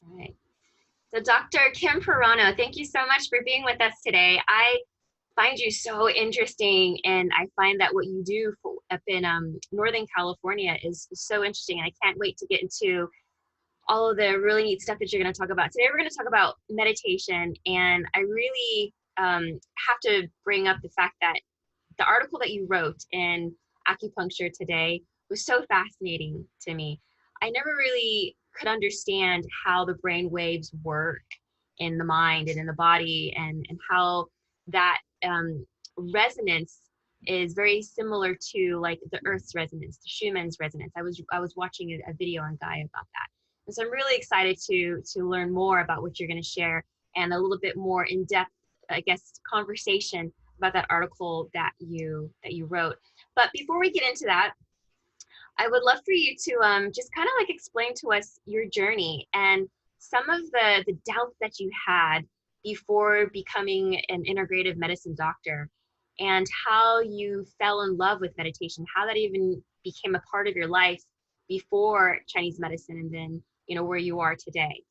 All right. So Dr. Kim Perano, thank you so much for being with us today. I find you so interesting, and I find that what you do up in Northern California is so interesting, and I can't wait to get into all of the really neat stuff that you're going to talk about. Today we're going to talk about meditation, and I really have to bring up the fact that the article that you wrote in Acupuncture Today was so fascinating to me. I never really could understand how the brain waves work in the mind and in the body, and how that resonance is very similar to like the Earth's resonance, the Schumann's resonance. I was watching a video on Gaia about that, and so I'm really excited to learn more about what you're going to share and a little bit more in depth, I guess, conversation about that article that you wrote. But before we get into that, I would love for you to just kind of like explain to us your journey and some of the doubts that you had before becoming an integrative medicine doctor, and how you fell in love with meditation, how that even became a part of your life before Chinese medicine, and then where you are today.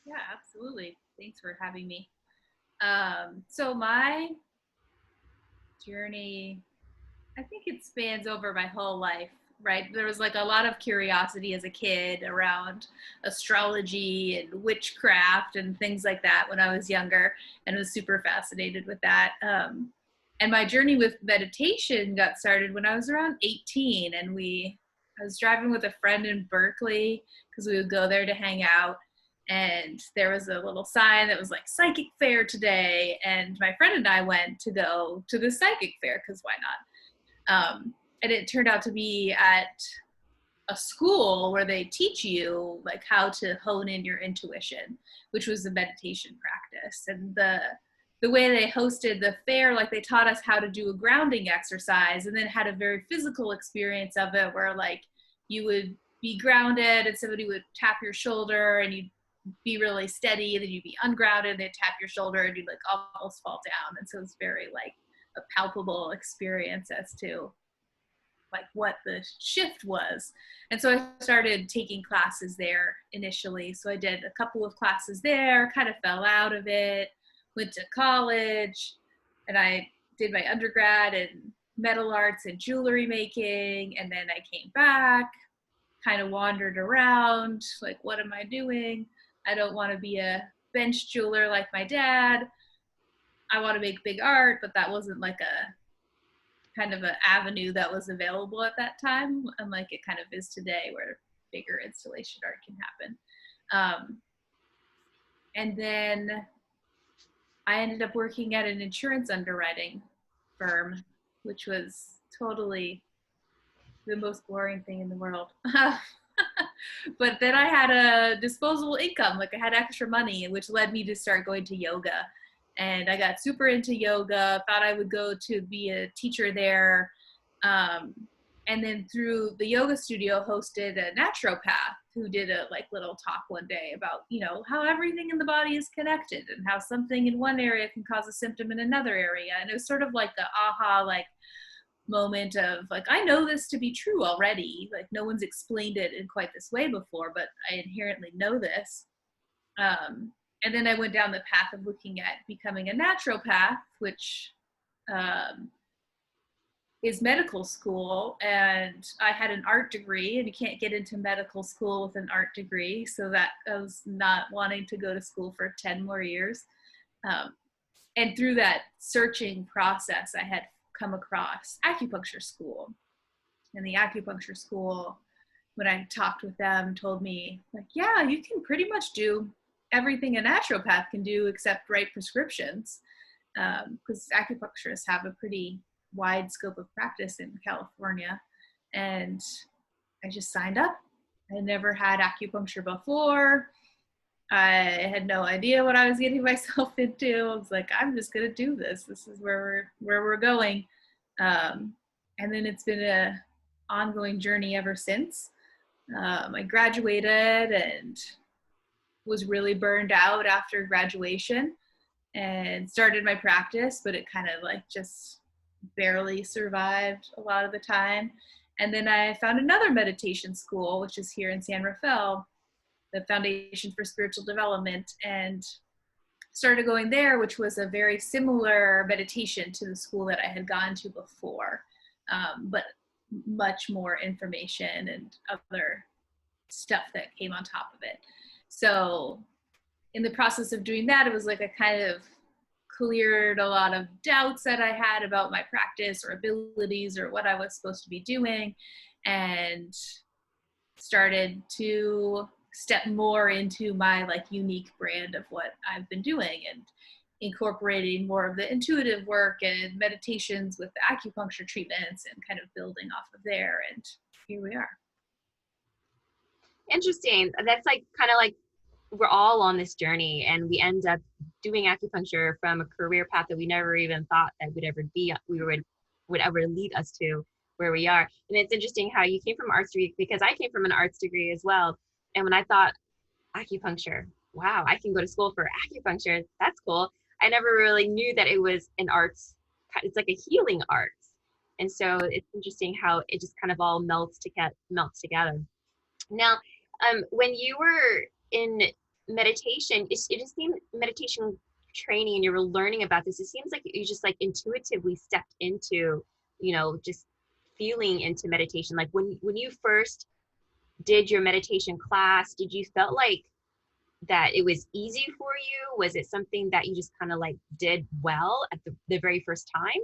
Yeah, absolutely. Thanks for having me. So my journey, I think it spans over my whole life, right? There was like a lot of curiosity as a kid around astrology and witchcraft and things like that when I was younger, and was super fascinated with that. And my journey with meditation got started when I was around 18, and I was driving with a friend in Berkeley because we would go there to hang out, and there was a little sign that was like psychic fair today, and my friend and I went to go to the psychic fair because why not. And it turned out to be at a school where they teach you like how to hone in your intuition, which was a meditation practice. And the way they hosted the fair, like they taught us how to do a grounding exercise, and then had a very physical experience of it where like you would be grounded and somebody would tap your shoulder and you'd be really steady, and then you'd be ungrounded, they'd tap your shoulder and you'd like almost fall down. And so it's very like a palpable experience as to like what the shift was. And so I started taking classes there initially. So I did a couple of classes there, kind of fell out of it, went to college, and I did my undergrad in metal arts and jewelry making. And then I came back, kind of wandered around, like, what am I doing? I don't want to be a bench jeweler like my dad. I want to make big art, but that wasn't like a kind of an avenue that was available at that time, unlike it kind of is today, where bigger installation art can happen. And then I ended up working at an insurance underwriting firm, which was totally the most boring thing in the world. But then I had a disposable income, like I had extra money, which led me to start going to yoga. And I got super into yoga, thought I would go to be a teacher there. And then through the yoga studio, hosted a naturopath who did a like little talk one day about, how everything in the body is connected and how something in one area can cause a symptom in another area. And it was sort of like the aha, like moment of like, I know this to be true already. Like no one's explained it in quite this way before, but I inherently know this. And then I went down the path of looking at becoming a naturopath, which is medical school. And I had an art degree, and you can't get into medical school with an art degree. So that I was not wanting to go to school for 10 more years. And through that searching process, I had come across acupuncture school. And the acupuncture school, when I talked with them, told me like, yeah, you can pretty much do everything a naturopath can do except write prescriptions, because acupuncturists have a pretty wide scope of practice in California. And I just signed up. I never had acupuncture before. I had no idea what I was getting myself into. I was like, I'm just gonna do this. This is where we're going. And then it's been a ongoing journey ever since. I graduated and was really burned out after graduation and started my practice, but it kind of like just barely survived a lot of the time. And then I found another meditation school, which is here in San Rafael, the Foundation for Spiritual Development, and started going there, which was a very similar meditation to the school that I had gone to before, but much more information and other stuff that came on top of it. So in the process of doing that, it was like I kind of cleared a lot of doubts that I had about my practice or abilities or what I was supposed to be doing, and started to step more into my like unique brand of what I've been doing, and incorporating more of the intuitive work and meditations with the acupuncture treatments, and kind of building off of there. And here we are. Interesting. That's like kind of like we're all on this journey, and we end up doing acupuncture from a career path that we never even thought that would ever lead us to where we are. And it's interesting how you came from arts degree, because I came from an arts degree as well. And when I thought acupuncture, wow, I can go to school for acupuncture. That's cool. I never really knew that it was an arts. It's like a healing arts. And so it's interesting how it just kind of all melts together. Now, when you were in meditation, it just seemed meditation training and you were learning about this, it seems like you just like intuitively stepped into, just feeling into meditation. Like when you first did your meditation class, did you felt like that it was easy for you? Was it something that you just kind of like did well at the very first time?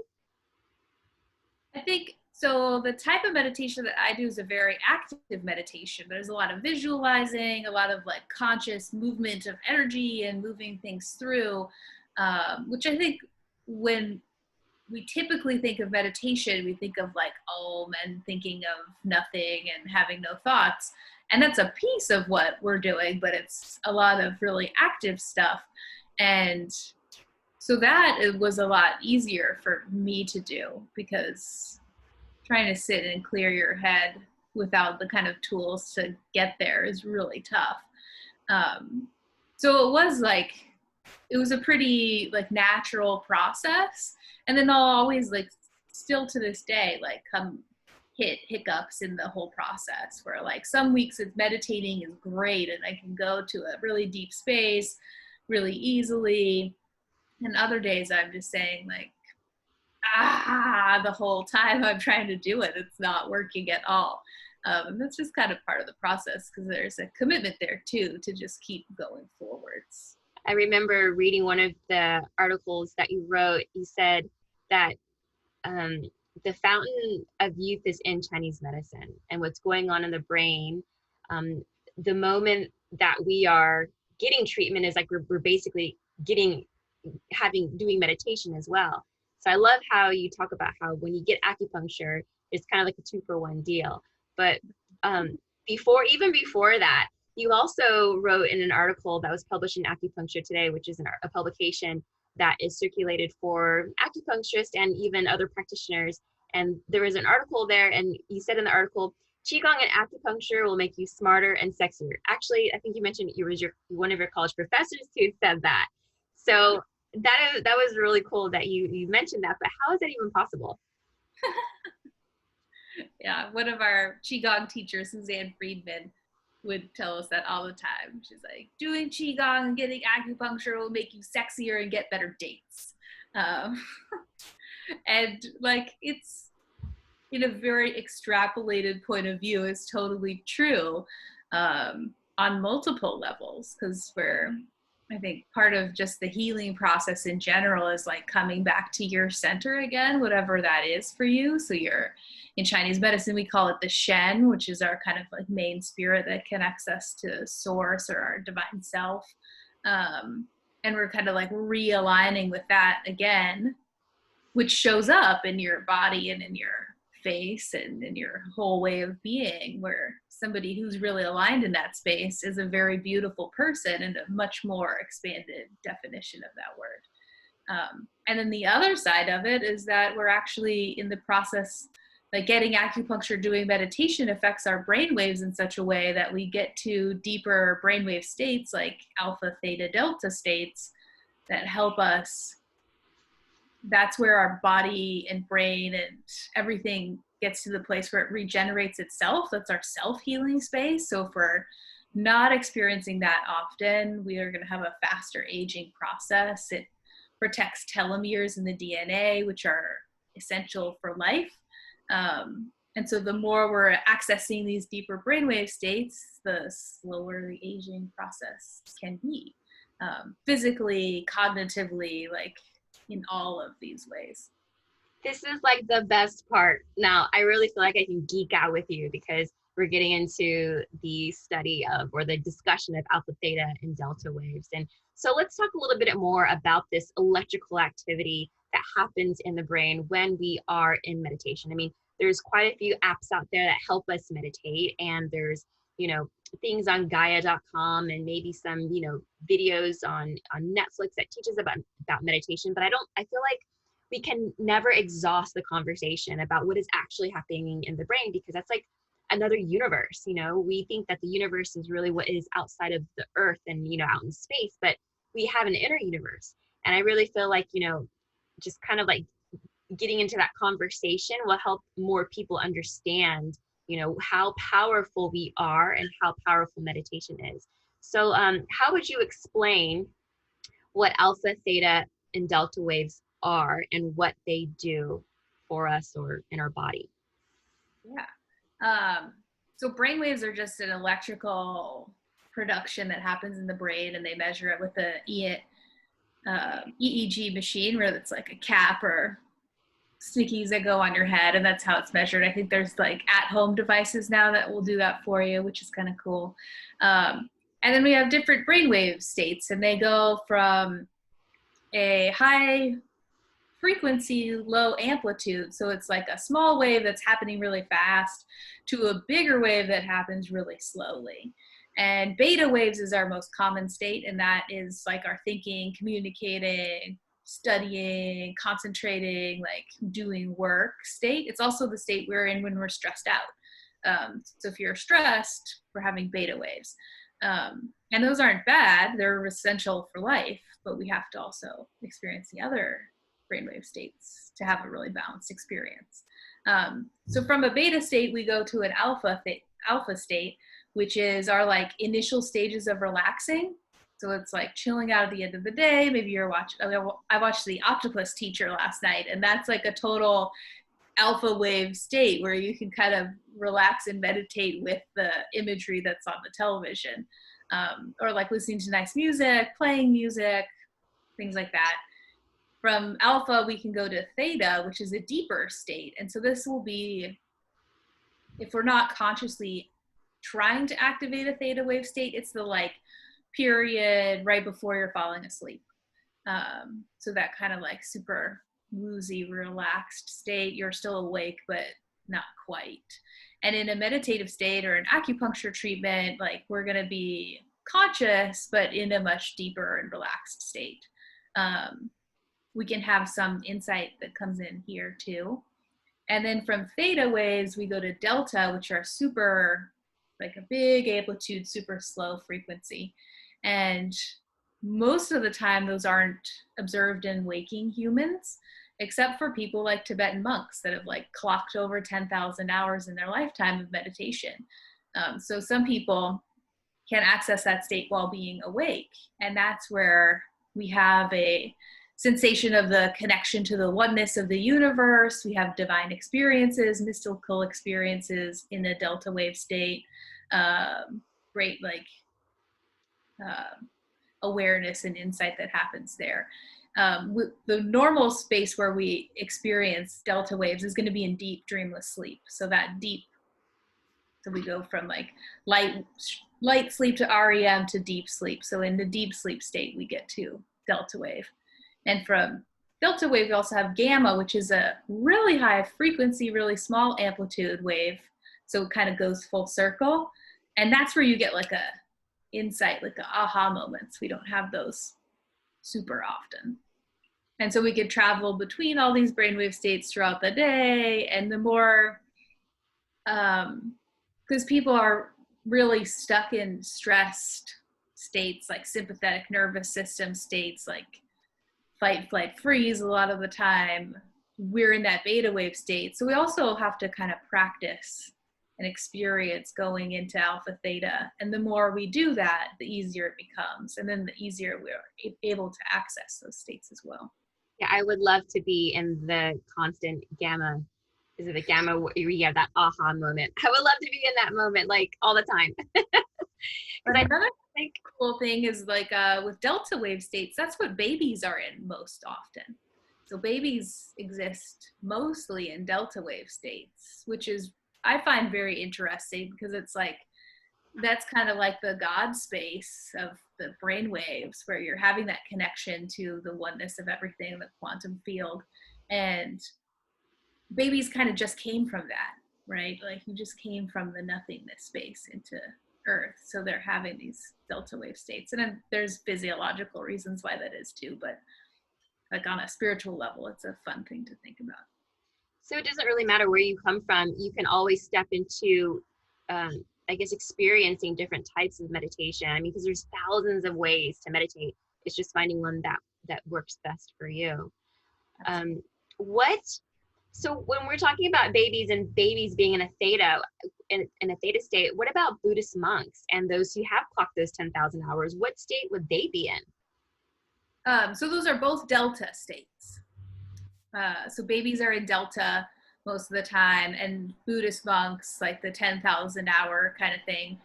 I think so. The type of meditation that I do is a very active meditation. There's a lot of visualizing, a lot of like conscious movement of energy and moving things through, which I think when we typically think of meditation, we think of like Om and thinking of nothing and having no thoughts. And that's a piece of what we're doing, but it's a lot of really active stuff. And so that it was a lot easier for me to do, because trying to sit and clear your head without the kind of tools to get there is really tough. So it was a pretty like natural process. And then I'll always like still to this day, like come hit hiccups in the whole process where like some weeks it's meditating is great and I can go to a really deep space really easily. And other days I'm just saying like, the whole time I'm trying to do it, it's not working at all. And that's just kind of part of the process, because there's a commitment there too, to just keep going forwards. I remember reading one of the articles that you wrote. You said that the fountain of youth is in Chinese medicine, and what's going on in the brain, the moment that we are getting treatment is like we're basically doing meditation as well. So I love how you talk about how when you get acupuncture, it's kind of like a 2-for-1 deal. But even before that, you also wrote in an article that was published in Acupuncture Today, which is a publication that is circulated for acupuncturists and even other practitioners. And there was an article there, and you said in the article, Qigong and acupuncture will make you smarter and sexier. Actually, I think you mentioned it was one of your college professors who said that. So that was really cool that you mentioned that, but how is that even possible? Yeah, one of our Qigong teachers, Suzanne Friedman, would tell us that all the time. She's like, doing Qigong and getting acupuncture will make you sexier and get better dates. And like, it's in a very extrapolated point of view is totally true on multiple levels, because I think part of just the healing process in general is like coming back to your center again, whatever that is for you. So in Chinese medicine, we call it the Shen, which is our kind of like main spirit that connects us to source or our divine self. And we're kind of like realigning with that again, which shows up in your body and in your face and in your whole way of being, where somebody who's really aligned in that space is a very beautiful person, and a much more expanded definition of that word. And then the other side of it is that we're actually in the process, like getting acupuncture, doing meditation affects our brain waves in such a way that we get to deeper brainwave states like alpha, theta, delta states that help us. That's where our body and brain and everything gets to the place where it regenerates itself. That's our self-healing space. So for not experiencing that often, we are going to have a faster aging process. It protects telomeres in the DNA, which are essential for life. And so the more we're accessing these deeper brainwave states, the slower the aging process can be, physically, cognitively, like in all of these ways. This is like the best part. Now, I really feel like I can geek out with you because we're getting into the study of or the discussion of alpha, theta, and delta waves. And so let's talk a little bit more about this electrical activity that happens in the brain when we are in meditation. I mean, there's quite a few apps out there that help us meditate, and there's, things on Gaia.com and maybe some, videos on Netflix that teaches about meditation. But I feel like we can never exhaust the conversation about what is actually happening in the brain, because that's like another universe. We think that the universe is really what is outside of the earth and out in space, but we have an inner universe. And I really feel like just kind of like getting into that conversation will help more people understand how powerful we are and how powerful meditation is. So how would you explain what alpha, theta, and delta waves are and what they do for us or in our body? Yeah. So brain waves are just an electrical production that happens in the brain, and they measure it with the EEG machine, where it's like a cap or stickies that go on your head, and that's how it's measured. I think there's like at-home devices now that will do that for you, which is kind of cool. And then we have different brainwave states, and they go from a high frequency, low amplitude. So it's like a small wave that's happening really fast to a bigger wave that happens really slowly. And beta waves is our most common state, and that is like our thinking, communicating, studying, concentrating, like doing work state. It's also the state we're in when we're stressed out. So if you're stressed, we're having beta waves. And those aren't bad, they're essential for life, but we have to also experience the other brainwave states to have a really balanced experience. So from a beta state, we go to an alpha state, which is our like initial stages of relaxing. So it's like chilling out at the end of the day. Maybe I watched The Octopus Teacher last night, and that's like a total alpha wave state where you can kind of relax and meditate with the imagery that's on the television, or like listening to nice music, playing music, things like that. From alpha, we can go to theta, which is a deeper state. And so this will be, if we're not consciously trying to activate a theta wave state, it's the like period right before you're falling asleep. So that kind of like super woozy, relaxed state, you're still awake, but not quite. And in a meditative state or an acupuncture treatment, like we're going to be conscious, but in a much deeper and relaxed state. We can have some insight that comes in here too. And then from theta waves, we go to delta, which are super, like a big amplitude, super slow frequency. And most of the time, those aren't observed in waking humans, except for people like Tibetan monks that have like clocked over 10,000 hours in their lifetime of meditation. So some people can access that state while being awake. And that's where we have a sensation of the connection to the oneness of the universe. We have divine experiences, mystical experiences in a delta wave state. Great like awareness and insight that happens there. The normal space where we experience delta waves is going to be in deep dreamless sleep. So we go from like light sleep to REM to deep sleep. So in the deep sleep state, we get to delta wave. And from delta wave, we also have gamma, which is a really high frequency, really small amplitude wave. So it kind of goes full circle. And that's where you get like a insight, like the aha moments. We don't have those super often. And so we could travel between all these brainwave states throughout the day. And the more, because people are really stuck in stressed states, like sympathetic nervous system states, like fight, flight, freeze a lot of the time. We're in that beta wave state. So we also have to kind of practice and experience going into alpha theta. And the more we do that, the easier it becomes. And then the easier we're able to access those states as well. Yeah, I would love to be in the constant gamma. Is it the gamma where you have that aha moment? I would love to be in that moment like all the time. Because I Another think, cool thing is like with delta wave states, that's what babies are in most often. So babies exist mostly in delta wave states, which is, I find very interesting because it's like, that's kind of like the God space of the brain waves where you're having that connection to the oneness of everything, the quantum field. And babies kind of just came from that, right? Like you just came from the nothingness space into Earth. So they're having these delta wave states. And then there's physiological reasons why that is too, but like on a spiritual level, it's a fun thing to think about. so it doesn't really matter where you come from. You can always step into, I guess, experiencing different types of meditation. I mean, because there's thousands of ways to meditate. It's just finding one that works best for you. What So when we're talking about babies and babies being in a theta, in a theta state, what about Buddhist monks and those who have clocked those 10,000 hours? What state would they be in? So those are both delta states. So babies are in delta most of the time, and Buddhist monks, like the 10,000 hour kind of thing,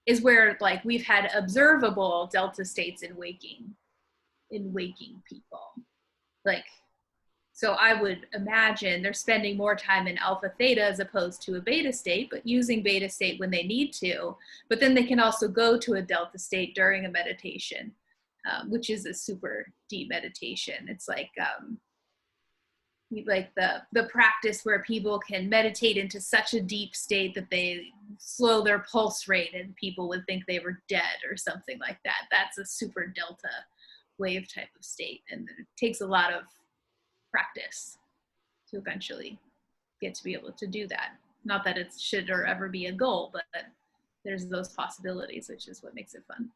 is where like we've had observable delta states in waking people. Like, so I would imagine they're spending more time in alpha theta as opposed to a beta state, but using beta state when they need to. But then they can also go to a delta state during a meditation, which is a super deep meditation. It's like the practice where people can meditate into such a deep state that they slow their pulse rate and people would think they were dead or something like that. That's a super delta wave type of state, and it takes a lot of practice to eventually get to be able to do that. Not that it should or ever be a goal, but there's those possibilities, which is what makes it fun.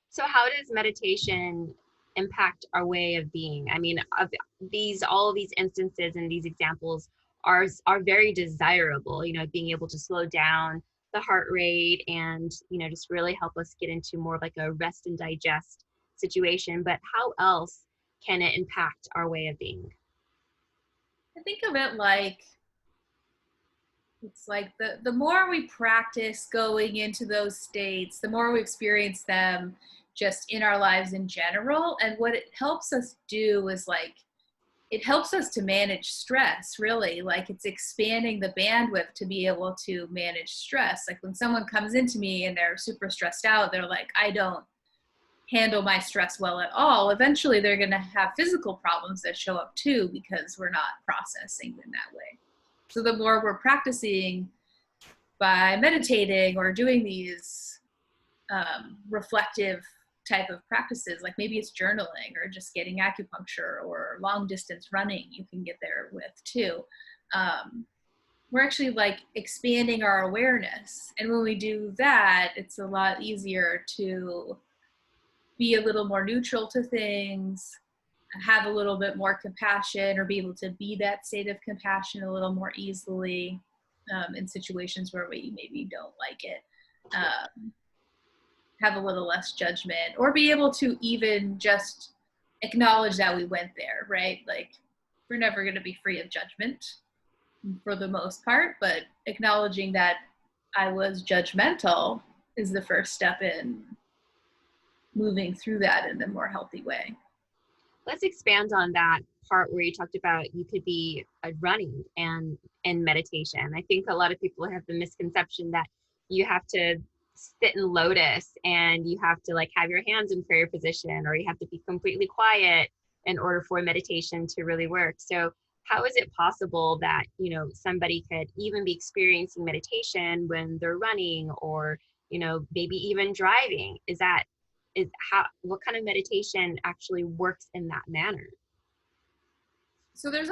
So how does meditation impact our way of being? I mean, all of these instances and these examples are very desirable, being able to slow down the heart rate and, just really help us get into more like a rest and digest situation. But how else can it impact our way of being? I think of it like, it's like the more we practice going into those states, the more we experience them just in our lives in general. And what it helps us do is like, it helps us to manage stress, really. Like it's expanding the bandwidth to be able to manage stress. Like when someone comes into me and they're super stressed out, they're like, I don't handle my stress well at all. Eventually they're going to have physical problems that show up too, because we're not processing in that way. So the more we're practicing by meditating or doing these reflective type of practices, like maybe it's journaling or just getting acupuncture or long distance running, you can get there with too. We're actually like expanding our awareness. And when we do that, it's a lot easier to be a little more neutral to things, have a little bit more compassion, or be able to be that state of compassion a little more easily in situations where we maybe don't like it. Have a little less judgment, or be able to even just acknowledge that we went there, right? Like we're never going to be free of judgment for the most part, but acknowledging that I was judgmental is the first step in moving through that in a more healthy way. Let's expand on that part where you talked about you could be running and in meditation. I think a lot of people have the misconception that you have to sit in lotus and you have to like have your hands in prayer position, or you have to be completely quiet in order for meditation to really work. So how is it possible that, somebody could even be experiencing meditation when they're running, or, maybe even driving? What kind of meditation actually works in that manner? So there's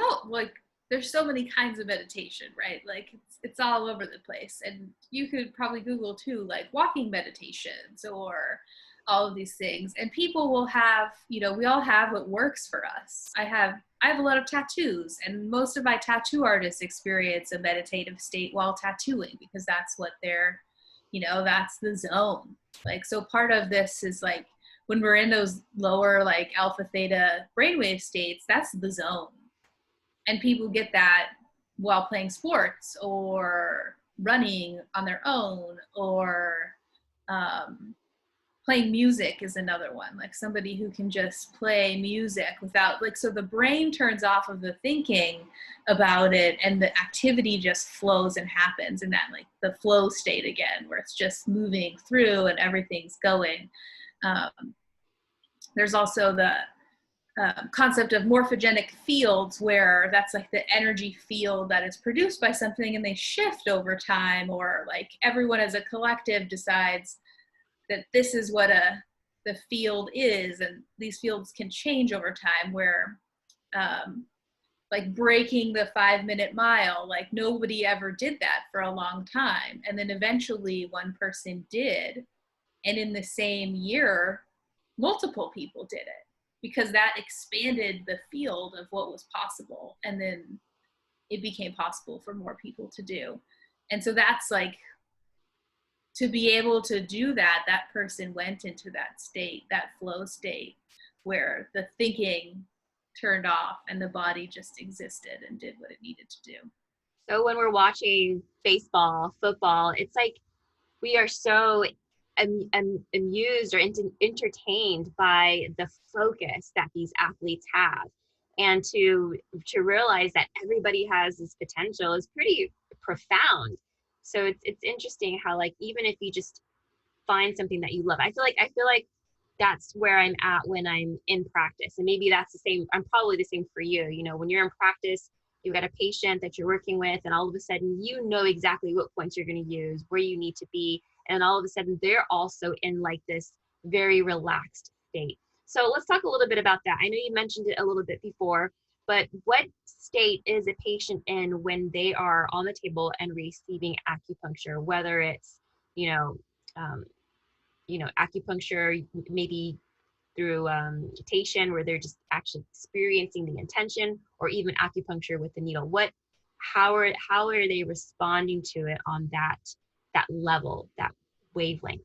so many kinds of meditation, right? Like it's all over the place. And you could probably Google too, like walking meditations or all of these things. And people will have, you know, we all have what works for us. I have a lot of tattoos, and most of my tattoo artists experience a meditative state while tattooing because that's what they're, you know, that's the zone. Like, so part of this is like when we're in those lower like alpha theta brainwave states, that's the zone. And people get that while playing sports or running on their own, or playing music is another one, like somebody who can just play music without, like, so the brain turns off of the thinking about it and the activity just flows and happens in that, like the flow state again, where it's just moving through and everything's going. There's also the concept of morphogenic fields, where that's like the energy field that is produced by something and they shift over time, or like everyone as a collective decides that this is what the field is, and these fields can change over time, where like breaking the 5-minute mile, like nobody ever did that for a long time, and then eventually one person did, and in the same year multiple people did it because that expanded the field of what was possible, and then it became possible for more people to do. And so that's like, to be able to do that, that person went into that state, that flow state, where the thinking turned off and the body just existed and did what it needed to do. So when we're watching baseball, football, it's like we are so amused or entertained by the focus that these athletes have, and to realize that everybody has this potential is pretty profound. So it's interesting how, like, even if you just find something that you love, I feel like that's where I'm at when I'm in practice. And maybe that's the same, I'm probably the same for you. You know, when you're in practice, you've got a patient that you're working with, and all of a sudden you know exactly what points you're going to use, where you need to be, and all of a sudden they're also in like this very relaxed state. So let's talk a little bit about that. I know you mentioned it a little bit before, but what state is a patient in when they are on the table and receiving acupuncture, whether it's, you know, um, acupuncture maybe through meditation, where they're just actually experiencing the intention, or even acupuncture with the needle? How are they responding to it on that level, that wavelength?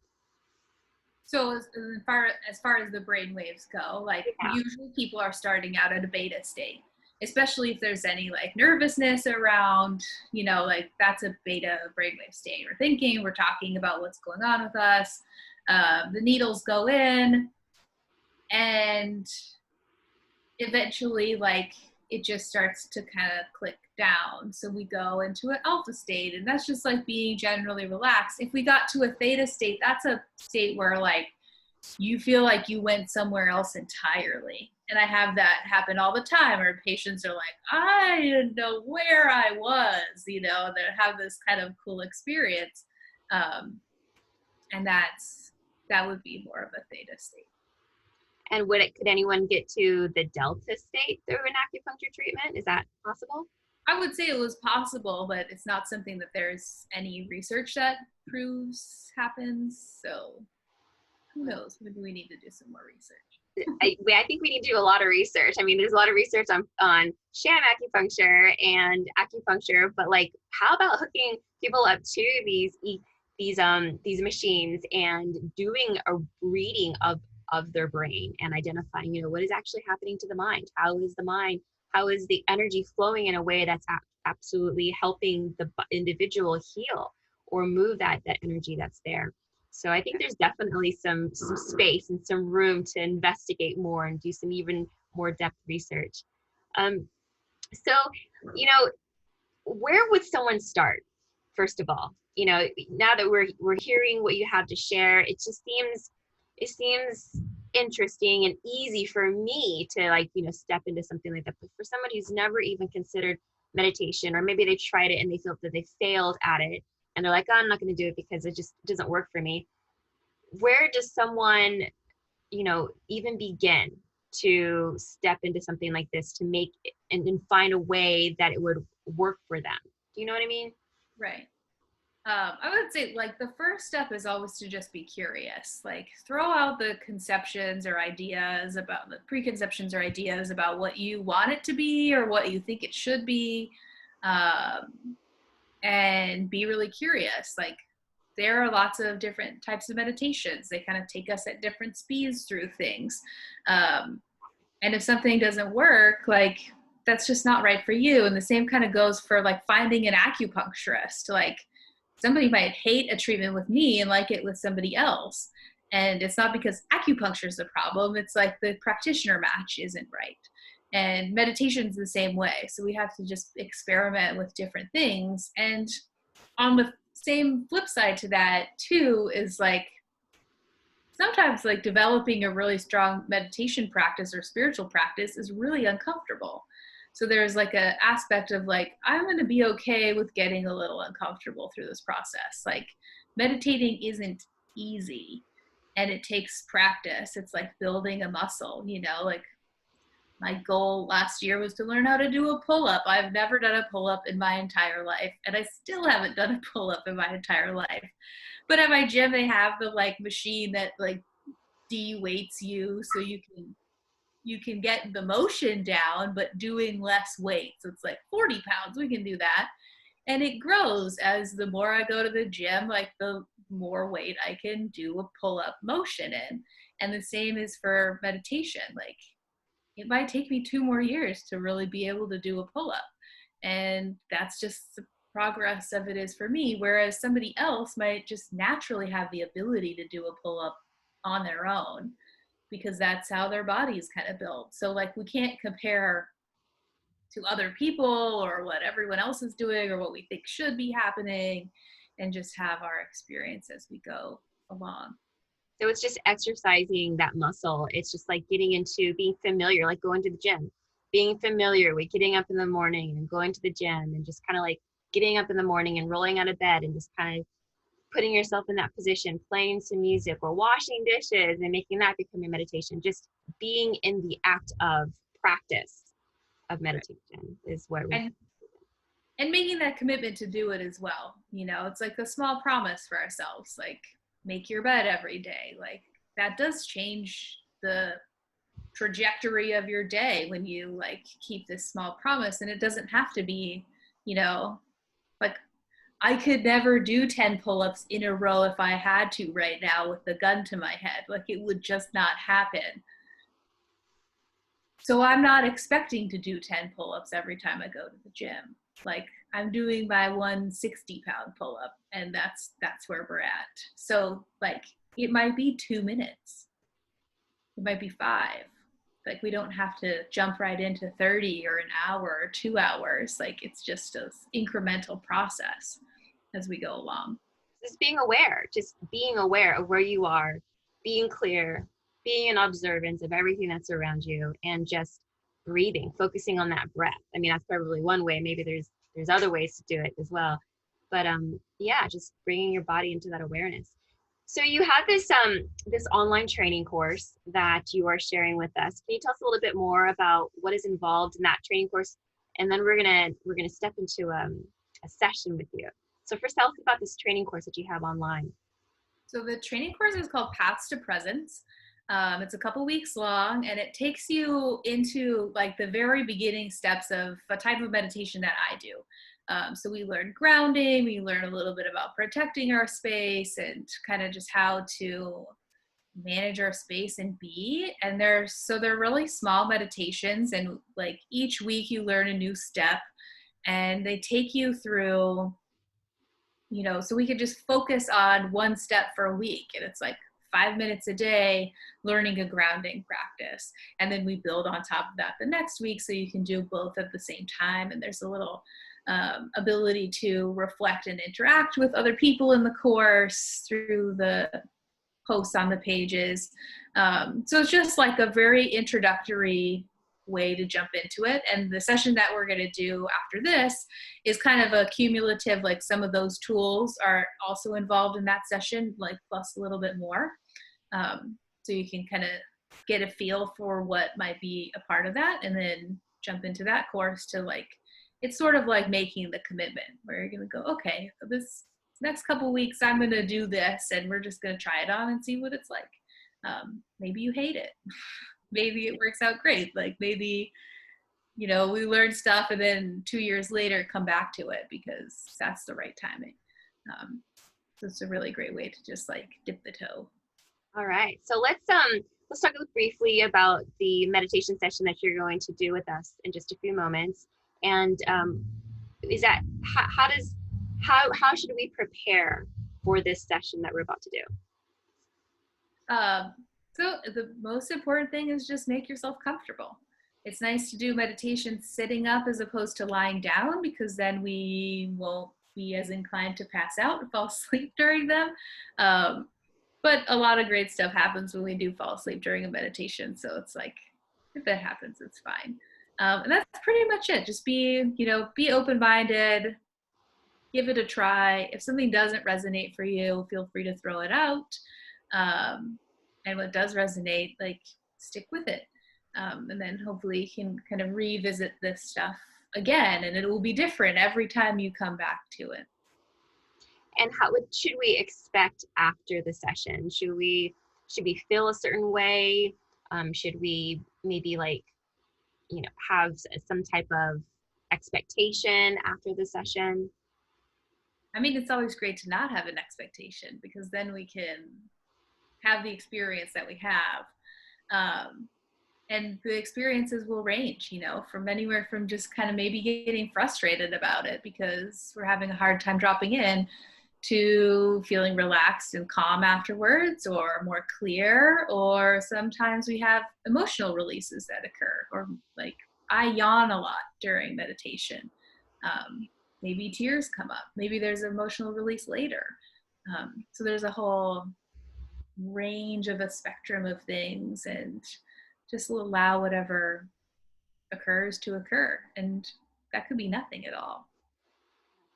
So as far as the brain waves go, like Yeah. usually people are starting out at a beta state, especially if there's any like nervousness around, you know, like that's a beta brainwave state. We're thinking, we're talking about what's going on with us. The needles go in, and eventually like it just starts to kind of click down. So we go into an alpha state, and that's just like being generally relaxed. If we got to a theta state, that's a state where like you feel like you went somewhere else entirely. And I have that happen all the time, where patients are like, I didn't know where I was, you know, they have this kind of cool experience. And that would be more of a theta state. And could anyone get to the delta state through an acupuncture treatment? Is that possible? I would say it was possible, but it's not something that there's any research that proves happens. So who knows? Maybe we need to do some more research. I think we need to do a lot of research. I mean, there's a lot of research on sham acupuncture and acupuncture, but like, how about hooking people up to these machines and doing a reading of their brain and identifying, you know, what is actually happening to the mind? How is the energy flowing in a way that's absolutely helping the individual heal or move that energy that's there? So I think there's definitely some space and some room to investigate more and do some even more depth research. So, you know, where would someone start? First of all, you know, now that we're hearing what you have to share, it seems interesting and easy for me to, like, you know, step into something like that. But for somebody who's never even considered meditation, or maybe they tried it and they felt that they failed at it, and they're like, oh, I'm not going to do it because it just doesn't work for me. Where does someone, you know, even begin to step into something like this to make it, and find a way that it would work for them? Do you know what I mean? Right. I would say like the first step is always to just be curious. Like throw out the conceptions or ideas about the preconceptions or ideas about what you want it to be or what you think it should be. Um, and be really curious. Like there are lots of different types of meditations. They kind of take us at different speeds through things. Um, and if something doesn't work, like that's just not right for you. And the same kind of goes for like finding an acupuncturist. Like somebody might hate a treatment with me and like it with somebody else. And it's not because acupuncture is the problem. It's like the practitioner match isn't right. And meditation is the same way. So we have to just experiment with different things. And on the same flip side to that too is like sometimes like developing a really strong meditation practice or spiritual practice is really uncomfortable. So there's like a aspect of like, I'm going to be okay with getting a little uncomfortable through this process. Like meditating isn't easy and it takes practice. It's like building a muscle, you know, like my goal last year was to learn how to do a pull-up. I've never done a pull-up in my entire life, and I still haven't done a pull-up in my entire life. But at my gym, they have the like machine that like de-weights you so you can get the motion down, but doing less weight. So it's like 40 pounds, we can do that. And it grows as the more I go to the gym, like the more weight I can do a pull-up motion in. And the same is for meditation. Like it might take me 2 more years to really be able to do a pull-up. And that's just the progress of it is for me. Whereas somebody else might just naturally have the ability to do a pull-up on their own because that's how their body is kind of built. So like we can't compare to other people or what everyone else is doing or what we think should be happening, and just have our experience as we go along. So it's just exercising that muscle. It's just like getting into being familiar, like going to the gym, being familiar with getting up in the morning and going to the gym and just kind of like getting up in the morning and rolling out of bed and just kind of putting yourself in that position, playing some music or washing dishes and making that become your meditation. Just being in the act of practice of meditation is where we. And making that commitment to do it as well. You know, it's like a small promise for ourselves, like make your bed every day. Like that does change the trajectory of your day when you like keep this small promise. And it doesn't have to be, you know, like I could never do 10 pull-ups in a row if I had to right now with the gun to my head. Like it would just not happen. So I'm not expecting to do 10 pull-ups every time I go to the gym. Like I'm doing my 160-pound pull-up, and that's where we're at. So like it might be 2 minutes. It might be 5. Like we don't have to jump right into 30 or an hour or 2 hours. Like it's just an incremental process as we go along. Just being aware of where you are, being clear, being in observance of everything that's around you, and just breathing, focusing on that breath. I mean, that's probably one way. Maybe there's other ways to do it as well. But yeah, just bringing your body into that awareness. So you have this online training course that you are sharing with us. Can you tell us a little bit more about what is involved in that training course? And then we're gonna step into a session with you. So first, tell us about this training course that you have online. So the training course is called Paths to Presence. It's a couple weeks long, and it takes you into like the very beginning steps of a type of meditation that I do. So we learn grounding, we learn a little bit about protecting our space and kind of just how to manage our space and be. And they're really small meditations, and like each week you learn a new step, and they take you through, you know, so we could just focus on one step for a week, and it's like 5 minutes a day learning a grounding practice, and then we build on top of that the next week so you can do both at the same time. And there's a little ability to reflect and interact with other people in the course through the posts on the pages. So it's just like a very introductory way to jump into it. And the session that we're going to do after this is kind of a cumulative, like some of those tools are also involved in that session, like plus a little bit more. So you can kind of get a feel for what might be a part of that, and then jump into that course to like, it's sort of like making the commitment where you're going to go, okay, this next couple weeks I'm going to do this, and we're just going to try it on and see what it's like. Maybe you hate it. Maybe it works out great. Like maybe, we learn stuff and then 2 years later come back to it because that's the right timing. So it's a really great way to just like dip the toe. All right. So let's talk briefly about the meditation session that you're going to do with us in just a few moments. And is that how should we prepare for this session that we're about to do? So the most important thing is just make yourself comfortable. It's nice to do meditation sitting up as opposed to lying down, because then we won't be as inclined to pass out and fall asleep during them. But a lot of great stuff happens when we do fall asleep during a meditation. So it's like, if that happens, it's fine. And that's pretty much it. Just be open-minded, give it a try. If something doesn't resonate for you, feel free to throw it out. And what does resonate, like, stick with it. And then hopefully you can kind of revisit this stuff again, and it will be different every time you come back to it. And what should we expect after the session? Should we feel a certain way? Should we maybe have some type of expectation after the session? I mean, it's always great to not have an expectation, because then we can have the experience that we have. And the experiences will range, from anywhere from just kind of maybe getting frustrated about it because we're having a hard time dropping in, to feeling relaxed and calm afterwards, or more clear, or sometimes we have emotional releases that occur, or like I yawn a lot during meditation. Maybe tears come up, maybe there's an emotional release later. So there's a whole range of a spectrum of things, and just allow whatever occurs to occur, and that could be nothing at all.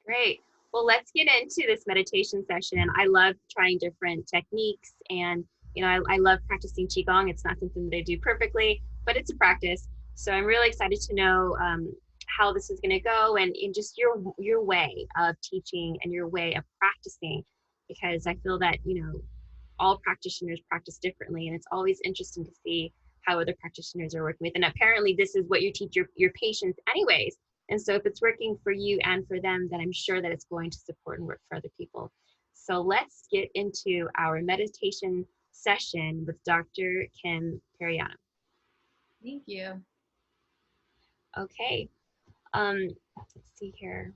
Great. Well, let's get into this meditation session. I love trying different techniques, and I love practicing Qigong. It's not something that I do perfectly, but it's a practice. So I'm really excited to know how this is going to go, and in just your way of teaching and your way of practicing, because I feel that all practitioners practice differently, and it's always interesting to see how other practitioners are working with. And apparently this is what you teach your patients anyways. And so if it's working for you and for them, then I'm sure that it's going to support and work for other people. So let's get into our meditation session with Dr. Kim Periano. Thank you. Okay. Let's see here.